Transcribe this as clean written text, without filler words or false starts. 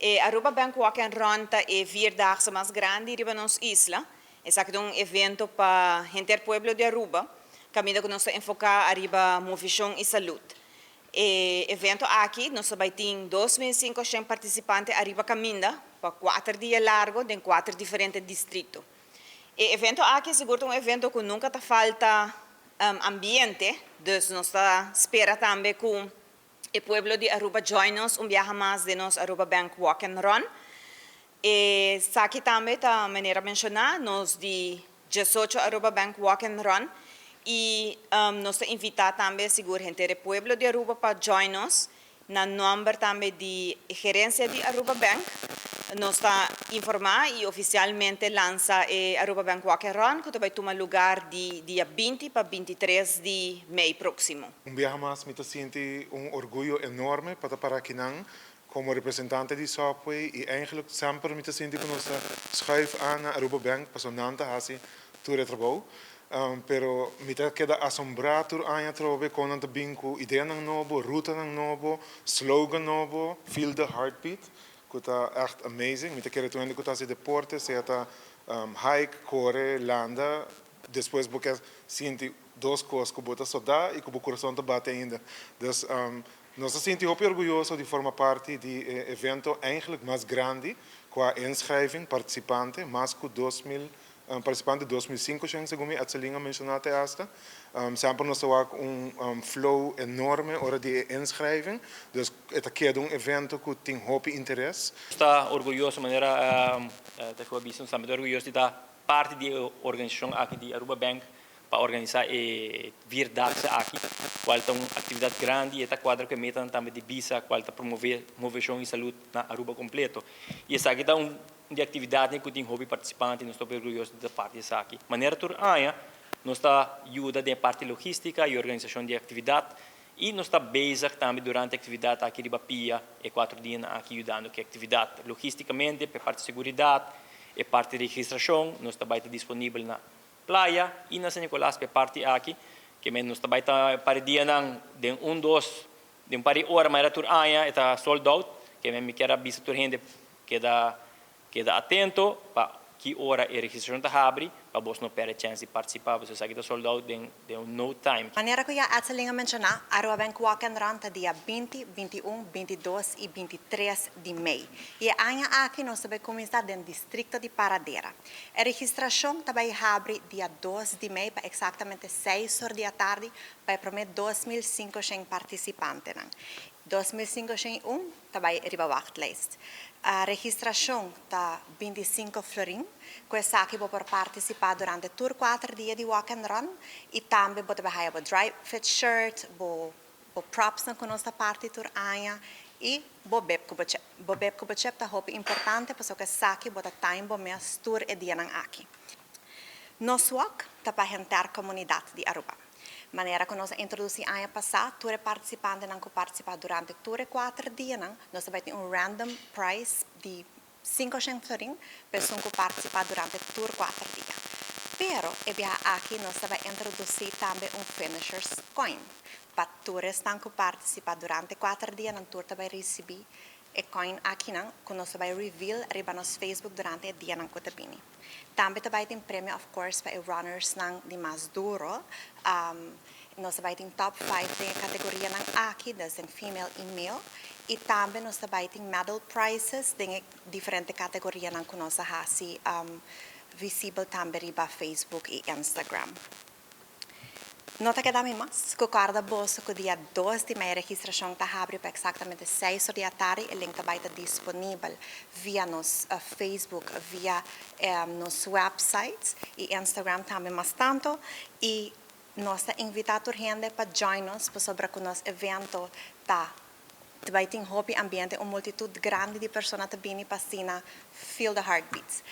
E Aruba Bank Walk and Run é vierdaagse mais grande riba nossa isla. É um evento para gente do pueblo de Aruba, caminho que nós enfocar arriba movição e saúde. E evento aqui, nós vai ter 2.500 participantes arriba caminho, para 4 dias largo, em 4 diferentes distritos. E evento aqui seguro um evento que nunca te falta ambiente, então nós espera também que o pueblo de Aruba join us viaje mais de nós Aruba Bank Walk and Run. E aqui também a maneira mencionar nós de 18 Aruba Bank Walk and Run e nós invitar também seguro gente do pueblo de Aruba para join us na número também de gerência de Aruba Bank. Nós está informar e oficialmente lança Aruba Bank Walk and Run que vai tomar lugar de dia 20 para 23 de maio próximo. Viaje mais me sinto orgulho enorme para Kinang como representante de Subway e eigenlijk sempre me sinto que nós schuif aan Aruba Bank para sonante hasi tu retrobou. Pero me queda assombrado aan trobe con ante binku idee ng novo, ruta ng novo, slogan novo, feel the heartbeat. Kuta echt amazing. Me queda tu ende kuta se deporte, se ata hike, corre, landa. Depois porque sinto duas coisas que bota só dá e que o coração te bate ainda. Dus nós nos sentimos orgulhosos de formar parte do evento eigenlijk mais grande qua inschrijving, participante, mais que 2.000 participantes, 2.500 segundo a Celinga mencionate hasta. Sempre nós temos flow enorme hora de inschrijving, dus het queda evento que tem hoop interesse. Está orgulhoso maneira da sua visão, estamos orgulhosos de estar parte da organização aqui de Aruba Bank para organizar e vir dar-se aqui, qual é uma atividade grande e esta quadra que metam também de visa, qual é promover movição e saúde na Aruba completo. E essa aqui dá de atividade que tem hobby participante, nós estamos orgulhosos da parte dessa aqui. Maneira turaya, nós está ajuda da parte logística e organização de atividade e nós está basic também durante a atividade aqui de Bapia e 4 dias aqui ajudando que atividade logisticamente, para parte de segurança e parte de registração, nós está disponível na praia e na San Nicolás para parte aqui, que nós está para dia de de par de hora mais turaya está sold out, que me quer visa turhende queda atento para que hora a registração está abre para você não perder chance de participar, você sabe que está sold out de no time. Maneira que eu já mencionar, Aruba Bank Walk and Run está dia 20, 21, 22 e 23 de maio. E aqui nós vamos começar no distrito de Paradera. A registração vai abrir dia 2 de maio para exatamente 6 horas da tarde para prometer 2.500 participantes. 2.501 vai riba wachtlijst. A registração está 25 florin, que é aqui para participar durante tour 4 dias de walk and run e também pode baixar o dry fit shirt, o props na nossa parte tour aia e o beb kubachep. O beb kubachep está muito importante porque aqui bota time para mes tour e dia nang aqui. Nosso walk está para entrar comunidade de Aruba. Maneira que nós introduzimos ano passado, todos os participantes que participam durante todos os 4 dias, nós vamos ter random prize de 500 florin para que participar durante todos os 4 dias. Pero, aqui nós vamos introduzir também finisher's coin. Para todos que participam durante 4 dias, nós vamos receber e coin aqui que nós vamos reveal riba nos Facebook durante o dia ng kutabini. Também vai ter prêmio, of course, para os runners de mais duro. Nós vamos ter top 5 da categoria aqui, das female e male. E também nós vamos ter medal prizes de diferentes categorias que nós vamos visível também riba Facebook e Instagram. Nota que dá mais, que o guarda bolso que dia 2 de maio a registração está aberta para exatamente 6 horas da tarde, o link vai estar disponível via nos Facebook, via nos websites e Instagram também mais tanto e nós invitamos a gente para join-nos sobre o nosso evento vai ter um hobby ambiente, uma multitude grande de pessoas que vêm para feel the heartbeats.